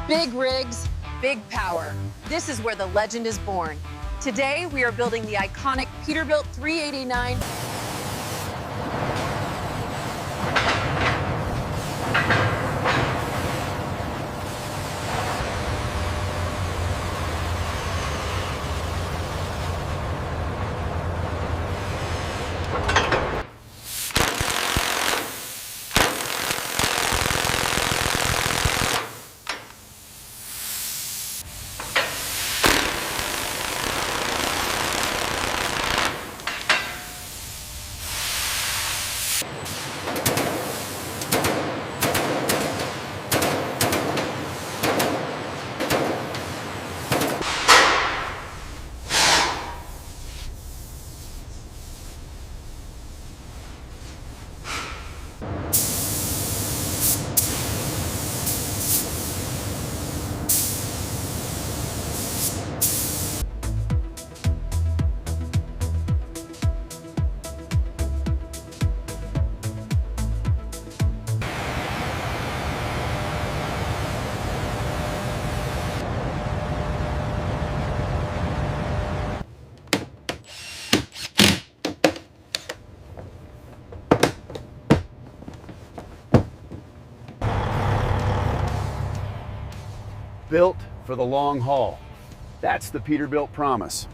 Big rigs, big power. This is where the legend is born. Today, we are building the iconic Peterbilt 389. Built for the long haul. That's the Peterbilt promise.